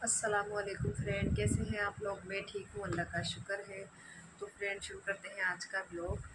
अस्सलामुअलैकुम फ्रेंड, कैसे हैं आप लोग। मैं ठीक हूँ, अल्लाह का शुक्र है। तो फ्रेंड शुरू करते हैं आज का ब्लॉग।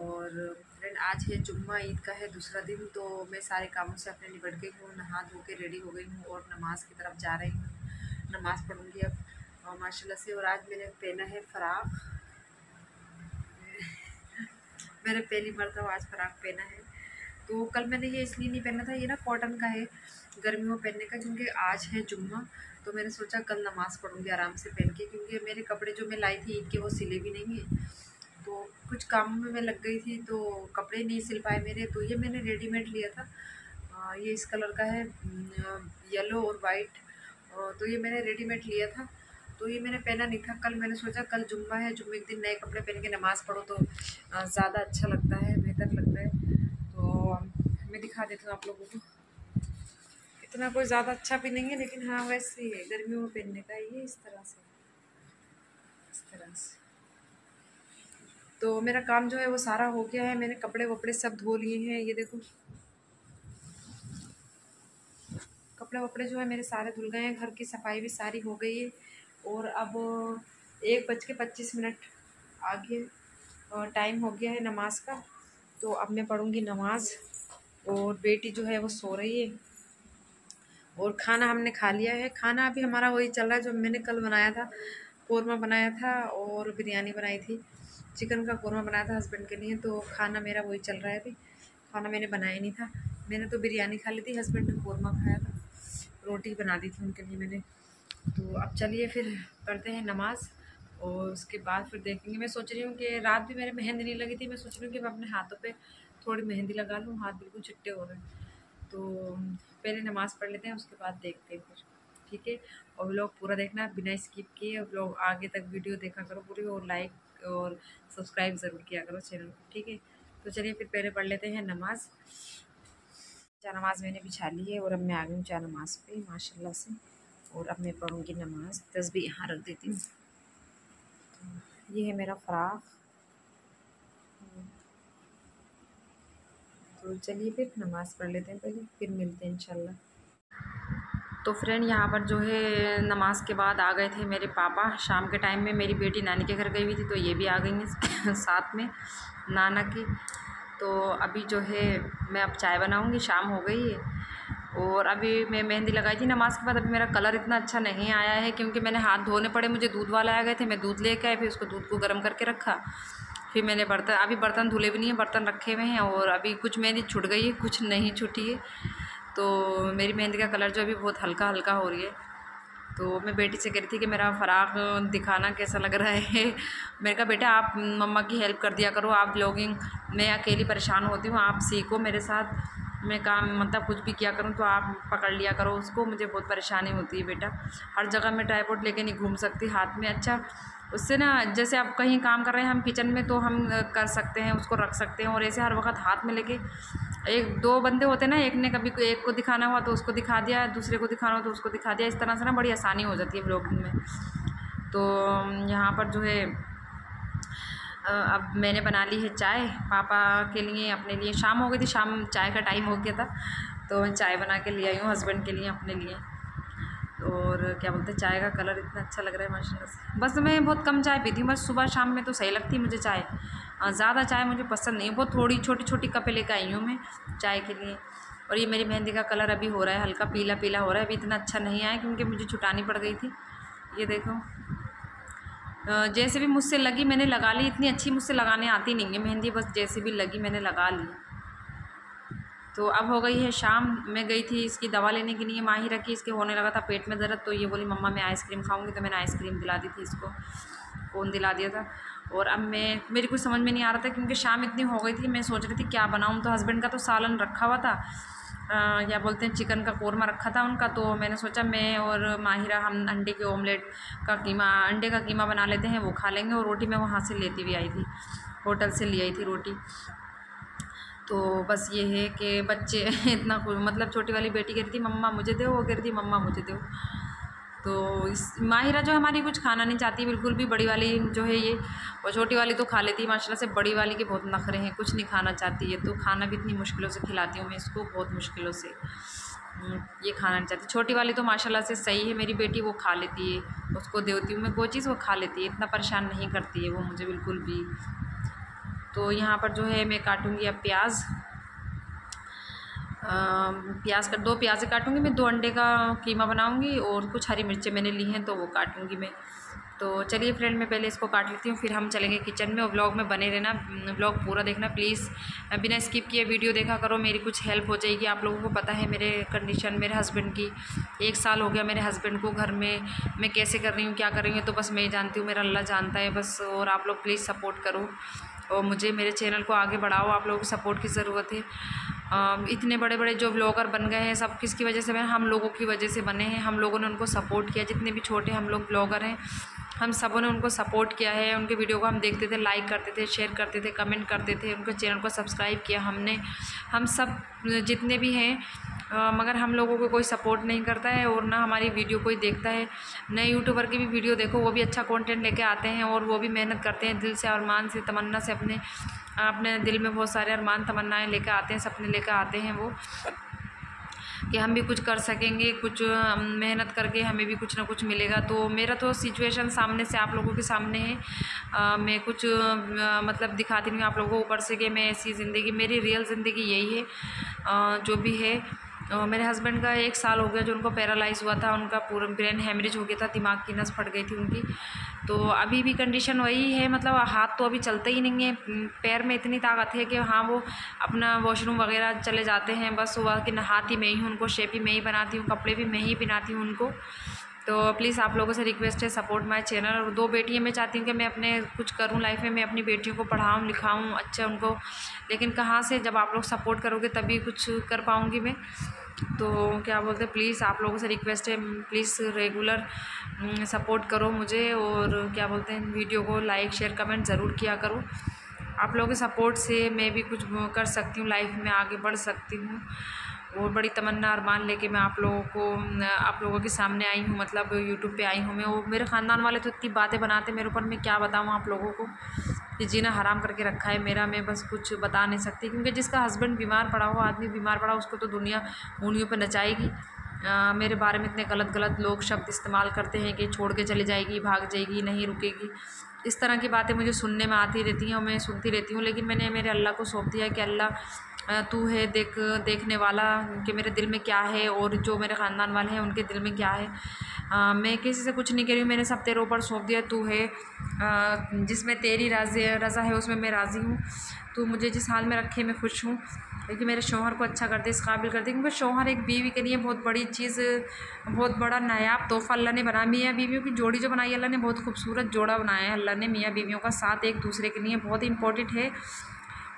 और फ्रेंड आज है जुम्मा, ईद का है दूसरा दिन। तो मैं सारे कामों से अपने निपट गई हूँ, नहा धो के रेडी हो गई हूँ और नमाज की तरफ जा रही हूँ। नमाज़ पढ़ूँगी अब माशाल्लाह से। और आज मैंने पहना है फ़राक। मैंने पहली मरतबा आज फ़राक पहना है। तो कल मैंने ये इसलिए नहीं पहना था, ये ना कॉटन का है, गर्मियों में पहनने का, क्योंकि आज है जुम्मा। तो मैंने सोचा कल नमाज़ पढ़ूँगी आराम से पहन के, क्योंकि मेरे कपड़े जो मैं लाई थी ईद के वो सिले भी नहीं हैं। तो कुछ कामों में मैं लग गई थी तो कपड़े नहीं सिल पाए मेरे। तो ये मैंने रेडीमेड लिया था। ये इस कलर का है, येलो और वाइट। तो ये मैंने रेडीमेड लिया था। तो ये मैंने पहना नहीं था कल। मैंने सोचा कल जुम्मा है, जुम्मे के दिन नए कपड़े पहन के नमाज़ पढ़ो तो ज़्यादा अच्छा लगता है, बेहतर लगता है। तो मैं दिखा देती हूँ आप लोगों को। इतना कोई ज़्यादा अच्छा भी नहीं है, लेकिन हाँ वैसे ही है, गर्मियों में पहनने का। ये इस तरह से, इस तरह से। तो मेरा काम जो है वो सारा हो गया है। मैंने कपड़े वपड़े सब धो लिए हैं, ये देखो। कपड़े वपड़े जो है मेरे सारे धुल गए हैं, घर की सफाई भी सारी हो गई है। और अब 1:25 आ गए और टाइम हो गया है नमाज का। तो अब मैं पढ़ूँगी नमाज। और बेटी जो है वो सो रही है। और खाना हमने खा लिया है। खाना अभी हमारा वही चल रहा है जो मैंने कल बनाया था। कौरमा बनाया था और बिरयानी बनाई थी। चिकन का कौरमा बनाया था हस्बैंड के लिए। तो खाना मेरा वही चल रहा है अभी। खाना मैंने बनाया नहीं था। मैंने तो बिरयानी खा ली थी, हस्बैंड ने कौरमा खाया था। रोटी बना दी थी उनके लिए मैंने। तो अब चलिए फिर करते हैं नमाज। और उसके बाद फिर देखेंगे। मैं सोच रही हूँ कि रात भी मेरे मेहंदी नहीं लगी थी। मैं सोच रही हूँ कि मैं अपने हाथों पे थोड़ी मेहंदी लगा लूँ, हाथ बिल्कुल चिट्टे हो रहे हैं। तो पहले नमाज़ पढ़ लेते हैं, उसके बाद देखते हैं फिर, ठीक है। और व्लॉग पूरा देखना बिना स्किप किए। व्लॉग आगे तक वीडियो देखा करो पूरी, और लाइक और सब्सक्राइब ज़रूर किया करो चैनल को, ठीक है। तो चलिए फिर पहले पढ़ लेते हैं नमाज़। जा नमाज़ मैंने बिछा ली है और अब मैं आ गई हूँ जा नमाज़ पे माशाल्लाह से। और अब मैं पढ़ूँगी नमाज़। तस्बीह यहाँ रख देती हूँ। तो ये है मेरा फ़राक। तो चलिए फिर नमाज़ पढ़ लेते हैं पहले, फिर मिलते हैं इंशाल्लाह। तो फ्रेंड यहाँ पर जो है नमाज के बाद आ गए थे मेरे पापा। शाम के टाइम में मेरी बेटी नानी के घर गई हुई थी, तो ये भी आ गई हैं साथ में नाना की। तो अभी जो है मैं अब चाय बनाऊँगी, शाम हो गई है। और अभी मैं मेहंदी लगाई थी नमाज के बाद। अभी मेरा कलर इतना अच्छा नहीं आया है, क्योंकि मैंने हाथ धोने पड़े। मुझे दूध वाला आ गए थे, मैं दूध लेके आई, फिर उसको दूध को गर्म करके रखा। फिर मैंने अभी बर्तन धुले भी नहीं है, बर्तन रखे हुए हैं। और अभी कुछ मेहंदी छूट गई है, कुछ नहीं छूटी है। तो मेरी मेहंदी का कलर जो अभी बहुत हल्का हल्का हो रही है। तो मैं बेटी से कह रही थी कि मेरा फ़राक दिखाना कैसा लग रहा है। मैंने कहा बेटा आप मम्मा की हेल्प कर दिया करो, आप ब्लॉगिंग, मैं अकेली परेशान होती हूँ, आप सीखो मेरे साथ। मैं काम मतलब कुछ भी किया करूँ तो आप पकड़ लिया करो उसको, मुझे बहुत परेशानी होती है बेटा। हर जगह मैं ट्राइपॉड लेके नहीं घूम सकती हाथ में। अच्छा उससे ना, जैसे आप कहीं काम कर रहे हैं हम किचन में, तो हम कर सकते हैं, उसको रख सकते हैं। और ऐसे हर वक्त हाथ में लेके, एक दो बंदे होते हैं ना, एक ने कभी एक को दिखाना हुआ तो उसको दिखा दिया, दूसरे को दिखाना हो तो उसको दिखा दिया। इस तरह से ना बड़ी आसानी हो जाती है ब्लॉगिंग में। तो यहाँ पर जो है अब मैंने बना ली है चाय पापा के लिए, अपने लिए। शाम हो गई थी, शाम चाय का टाइम हो गया था, तो मैं चाय बना के ले आई हूँ हस्बैंड के लिए, अपने लिए। और क्या बोलते हैं, चाय का कलर इतना अच्छा लग रहा है माशाल्लाह से। बस मैं बहुत कम चाय पीती हूँ, बस सुबह शाम में तो सही लगती है मुझे चाय। ज़्यादा चाय मुझे पसंद नहीं है, बहुत थोड़ी छोटी छोटी कपें लेकर आई हूँ मैं चाय के लिए। और ये मेरी मेहंदी का कलर अभी हो रहा है, हल्का पीला पीला हो रहा है। अभी इतना अच्छा नहीं आया क्योंकि मुझे छुटानी पड़ गई थी। ये देखो, जैसे भी मुझसे लगी मैंने लगा ली। इतनी अच्छी मुझसे लगाने आती नहीं है मेहंदी, बस जैसे भी लगी मैंने लगा ली। तो अब हो गई है शाम। मैं गई थी इसकी दवा लेने के लिए, माहिरा की, इसके होने लगा था पेट में दर्द। तो ये बोली मम्मा मैं आइसक्रीम खाऊंगी, तो मैंने आइसक्रीम दिला दी थी इसको, कोन दिला दिया था। और अब मेरी कुछ समझ में नहीं आ रहा था, क्योंकि शाम इतनी हो गई थी। मैं सोच रही थी क्या बनाऊँ, तो हस्बैंड का तो सालन रखा हुआ था, क्या बोलते हैं, चिकन का कौरमा रखा था उनका। तो मैंने सोचा मैं और माहिरा हम अंडे के ऑमलेट का कीमा, अंडे का कीमा बना लेते हैं, वो खा लेंगे। और रोटी मैं वहाँ से लेती हुई आई थी, होटल से ले आई थी रोटी। तो बस ये है कि बच्चे इतना मतलब छोटी वाली बेटी कह रही थी मम्मा मुझे दो, वो कह रही थी मम्मा मुझे दो। तो इस माहिरा जो हमारी कुछ खाना नहीं चाहती बिल्कुल भी। बड़ी वाली जो है ये, और छोटी वाली तो खा लेती है माशाल्लाह से। बड़ी वाली के बहुत नखरे हैं, कुछ नहीं खाना चाहती है। तो खाना भी इतनी मुश्किलों से खिलाती हूँ मैं इसको, बहुत मुश्किलों से। ये खाना नहीं चाहती। छोटी वाली तो माशाल्लाह से सही है मेरी बेटी, वो खा लेती है, उसको देती हूँ मैं कोई चीज़ वो खा लेती है, इतना परेशान नहीं करती है वो मुझे बिल्कुल भी। तो यहाँ पर जो है मैं काटूँगी अब प्याज। प्याज का 2 प्याज़ काटूँगी मैं, 2 अंडे का कीमा बनाऊँगी और कुछ हरी मिर्चें मैंने ली हैं तो वो काटूँगी मैं। तो चलिए फ्रेंड, मैं पहले इसको काट लेती हूँ, फिर हम चलेंगे किचन में। और व्लॉग में बने रहना, व्लॉग पूरा देखना प्लीज़, बिना स्किप किए वीडियो देखा करो, मेरी कुछ हेल्प हो जाएगी। आप लोगों को पता है मेरे कंडीशन, मेरे हस्बैंड की 1 साल हो गया मेरे हस्बैंड को घर में, मैं कैसे कर रही हूँ, क्या कर रही हूँ, तो बस मैं जानती हूँ, मेरा अल्लाह जानता है बस। और आप लोग प्लीज़ सपोर्ट करो और मुझे, मेरे चैनल को आगे बढ़ाओ, आप लोगों की सपोर्ट की ज़रूरत है। इतने बड़े बड़े जो व्लॉगर बन गए हैं सब किसकी वजह से बने? हम लोगों की वजह से बने हैं, हम लोगों ने उनको सपोर्ट किया। जितने भी छोटे हम लोग व्लॉगर हैं, हम सबों ने उनको सपोर्ट किया है, उनके वीडियो को हम देखते थे, लाइक करते थे, शेयर करते थे, कमेंट करते थे, उनके चैनल को सब्सक्राइब किया हमने, हम सब जितने भी हैं। मगर हम लोगों को कोई सपोर्ट नहीं करता है और ना हमारी वीडियो कोई देखता है। नए यूट्यूबर की भी वीडियो देखो, वो भी अच्छा कंटेंट लेके आते हैं और वो भी मेहनत करते हैं दिल से, अरमान से, तमन्ना से, अपने अपने दिल में बहुत सारे अरमान तमन्नाएँ लेकर आते हैं, सपने लेकर आते हैं वो, कि हम भी कुछ कर सकेंगे, कुछ मेहनत करके हमें भी कुछ ना कुछ मिलेगा। तो मेरा तो सिचुएशन सामने से आप लोगों के सामने है। मैं कुछ मतलब दिखाती नहीं हूँ आप लोगों को ऊपर से कि मैं ऐसी ज़िंदगी, मेरी रियल ज़िंदगी यही है। जो भी है, मेरे हस्बैंड का 1 साल हो गया जो उनको पैरालाइज़ हुआ था, उनका पूरा ब्रेन हेमरेज हो गया था, दिमाग की नस फट गई थी उनकी। तो अभी भी कंडीशन वही है, मतलब हाथ तो अभी चलते ही नहीं है, पैर में इतनी ताकत है कि हाँ वो अपना वॉशरूम वगैरह चले जाते हैं, बस हुआ कि नहाती मैं ही हूँ, उनको शेपी मैं ही बनाती हूँ, कपड़े भी मैं ही पहनाती हूँ उनको। तो प्लीज़ आप लोगों से रिक्वेस्ट है, सपोर्ट माय चैनल। और 2 बेटियाँ, मैं चाहती हूँ कि मैं अपने कुछ करूँ लाइफ में, मैं अपनी बेटियों को पढ़ाऊँ लिखाऊँ अच्छा उनको, लेकिन कहाँ से, जब आप लोग सपोर्ट करोगे तभी कुछ कर पाऊँगी मैं। तो क्या बोलते हैं, प्लीज़ आप लोगों से रिक्वेस्ट है, प्लीज़ रेगुलर सपोर्ट करो मुझे, और क्या बोलते हैं, वीडियो को लाइक शेयर कमेंट ज़रूर किया करो। आप लोगों के सपोर्ट से मैं भी कुछ कर सकती हूँ, लाइफ में आगे बढ़ सकती हूँ। और बड़ी तमन्ना अरमान लेके मैं आप लोगों के सामने आई हूँ, मतलब यूट्यूब पे आई हूँ मैं। वो मेरे ख़ानदान वाले तो इतनी बातें बनाते मेरे ऊपर, मैं क्या बताऊँ आप लोगों को, ये जीना हराम करके रखा है मेरा, मैं बस कुछ बता नहीं सकती। क्योंकि जिसका हस्बैंड बीमार पड़ा हो, आदमी बीमार पड़ा, उसको तो दुनिया ऊँगलियों पर नचाएगी। मेरे बारे में इतने गलत लोग शब्द इस्तेमाल करते हैं कि छोड़ के चली जाएगी, भाग जाएगी, नहीं रुकेगी, इस तरह की बातें मुझे सुनने में आती रहती हैं और मैं सुनती रहती हूँ। लेकिन मैंने मेरे अल्लाह को सौंप दिया कि अल्लाह तू है देखने वाला, कि मेरे दिल में क्या है और जो मेरे ख़ानदान वाले हैं उनके दिल में क्या है। मैं किसी से कुछ नहीं कह रही हूँ, मैंने सब तेरे ऊपर सौंप दिया। तू है जिसमें तेरी रज़ा है उसमें मैं राज़ी हूँ। तू मुझे जिस हाल में रखे मैं खुश हूँ, क्योंकि मेरे शौहर को अच्छा कर दे, इस काबिल कर दे। क्योंकि शौहर एक बीवी के लिए बहुत बड़ी चीज़, बहुत बड़ा नायाब तोहफ़ा अल्लाह ने बनाया। मियाँ बीवियों की जोड़ी जो बनाई अल्लाह ने, बहुत खूबसूरत जोड़ा बनाया है अल्लाह ने। मियाँ बीवियों का साथ एक दूसरे के लिए बहुत इम्पोर्टेंट है।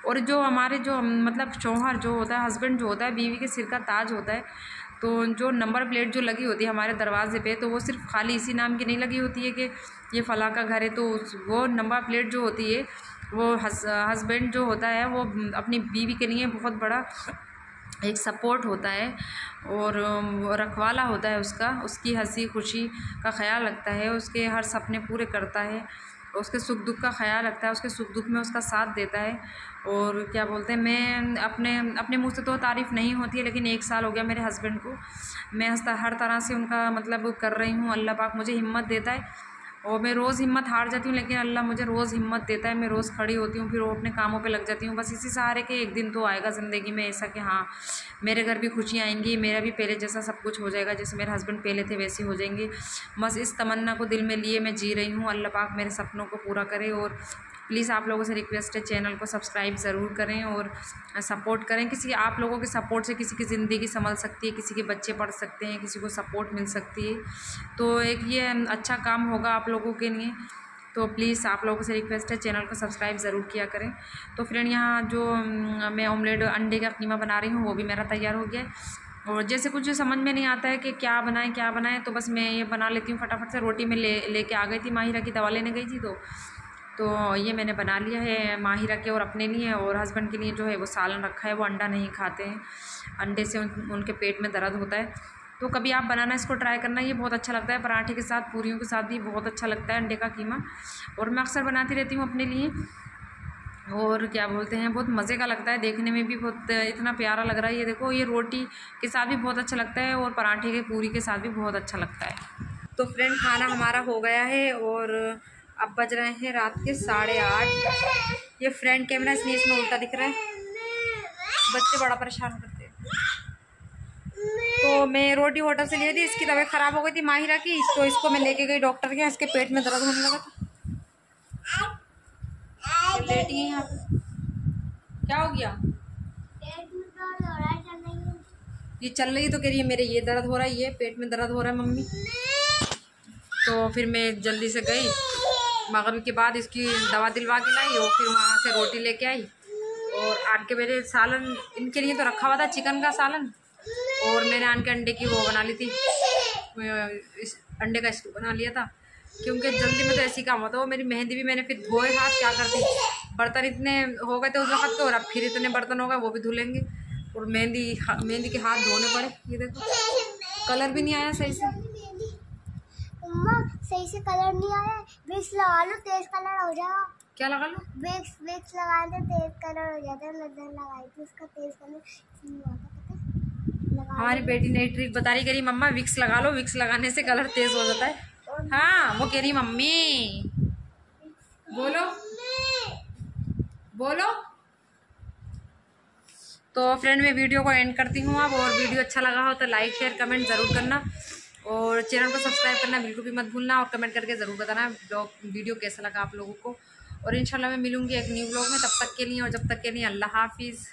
और जो हमारे जो मतलब शौहर जो होता है, हस्बैंड जो होता है, बीवी के सिर का ताज होता है। तो जो नंबर प्लेट जो लगी होती है हमारे दरवाजे पे, तो वो सिर्फ खाली इसी नाम की नहीं लगी होती है कि ये फ़लाँ का घर है। तो वो नंबर प्लेट जो होती है, वो हस्बैंड जो होता है वो अपनी बीवी के लिए बहुत बड़ा एक सपोर्ट होता है और रखवाला होता है उसका, उसकी हंसी खुशी का ख्याल रखता है, उसके हर सपने पूरे करता है, उसके सुख दुख का ख्याल रखता है, उसके सुख दुख में उसका साथ देता है। और क्या बोलते हैं, मैं अपने मुँह से तो तारीफ़ नहीं होती है, लेकिन 1 साल हो गया मेरे हस्बैंड को, मैं हर तरह से उनका मतलब कर रही हूँ। अल्लाह पाक मुझे हिम्मत देता है और मैं रोज़ हिम्मत हार जाती हूँ, लेकिन अल्लाह मुझे रोज़ हिम्मत देता है। मैं रोज़ खड़ी होती हूँ, फिर वो अपने कामों पे लग जाती हूँ, बस इसी सहारे के एक दिन तो आएगा ज़िंदगी में ऐसा कि हाँ मेरे घर भी खुशियाँ आएंगी, मेरा भी पहले जैसा सब कुछ हो जाएगा, जैसे मेरे हस्बैंड पहले थे वैसे हो जाएंगे। बस इस तमन्ना को दिल में लिए मैं जी रही हूँ। अल्लाह पाक मेरे सपनों को पूरा करे। और प्लीज़ आप लोगों से रिक्वेस्ट है, चैनल को सब्सक्राइब ज़रूर करें और सपोर्ट करें। किसी आप लोगों के सपोर्ट से किसी की ज़िंदगी संभल सकती है, किसी के बच्चे पढ़ सकते हैं, किसी को सपोर्ट मिल सकती है। तो एक ये अच्छा काम होगा आप लोगों के लिए। तो प्लीज़ आप लोगों से रिक्वेस्ट है, चैनल को सब्सक्राइब ज़रूर किया करें। तो फ्रेंड, यहाँ जो मैं ऑमलेट अंडे का कीमा बना रही हूँ वो भी मेरा तैयार हो गया है। और जैसे कुछ समझ में नहीं आता है कि क्या बनाएं, तो बस मैं ये बना लेती हूँ फटाफट से। रोटी में लेके आ गई थी, माहिरा की दवा लेने गई थी, तो ये मैंने बना लिया है माहिरा के और अपने लिए। और हस्बैंड के लिए जो है वो सालन रखा है, वो अंडा नहीं खाते हैं, अंडे से उनके पेट में दर्द होता है। तो कभी आप बनाना, इसको ट्राई करना, ये बहुत अच्छा लगता है, पराठे के साथ, पूरियों के साथ भी बहुत अच्छा लगता है अंडे का कीमा। और मैं अक्सर बनाती रहती हूँ अपने लिए। और क्या बोलते हैं, बहुत मज़े का लगता है देखने में भी, बहुत इतना प्यारा लग रहा है। ये देखो, ये रोटी के साथ भी बहुत अच्छा लगता है और पराठे के पूरी के साथ भी बहुत अच्छा लगता है। तो फ्रेंड खाना हमारा हो गया है और अब बज रहे हैं रात के 8:30। ये फ्रंट कैमरा इसलिए इसमें उल्टा दिख रहा है, बच्चे बड़ा परेशान करते हैं। तो मैं रोटी होटल से ली थी, इसकी तबीयत ख़राब हो गई थी माहिरा की, तो इसको मैं लेके गई डॉक्टर के। इसके पेट में दर्द होने लगा था, लेटी है यहाँ पे। क्या हो गया? ये चल रही तो कह रही है मेरे ये दर्द हो रहा है, ये पेट में दर्द हो रहा है मम्मी। तो फिर मैं जल्दी से गई, मगरिब के बाद इसकी दवा दिलवा के लाई और फिर वहाँ से रोटी लेके आई। और आट के मेरे सालन इनके लिए तो रखा हुआ था, चिकन का सालन, और मैंने आन के अंडे की वो बना ली थी, इस अंडे का स्टू बना लिया था, क्योंकि जल्दी में तो ऐसी काम होता है। वो मेरी मेहंदी भी मैंने फिर धोए हाथ, क्या करती, बर्तन इतने हो गए थे उस वक्त के, और अब फिर इतने बर्तन हो गए वो भी धुलेंगे, और मेहंदी के हाथ धोने पड़े। ये देखो कलर भी नहीं आया सही से। सही से कलर नहीं आया, विक्स लगा लो, तेज कलर हो जाएगा। क्या लगा लो? विक्स लगा दे, तेज कलर हो जाता है। लदन लगाई थी उसका तेज कलर हमारी बेटी नई ट्रिक बता रही, कह रही मम्मा विक्स लगा लो, विक्स लगाने से कलर तेज हो जाता है। हाँ वो कह रही मम्मी, बोलो बोलो। तो फ्रेंड मैं वीडियो को एंड करती हूँ अब, और वीडियो अच्छा लगा हो तो लाइक शेयर कमेंट ज़रूर करना, और चैनल को सब्सक्राइब करना बिल्कुल भी मत भूलना, और कमेंट करके ज़रूर बताना वीडियो कैसा लगा आप लोगों को। और इंशाल्लाह मैं मिलूंगी एक न्यू ब्लॉग में, तब तक के लिए और जब तक के लिए अल्लाह हाफिज़।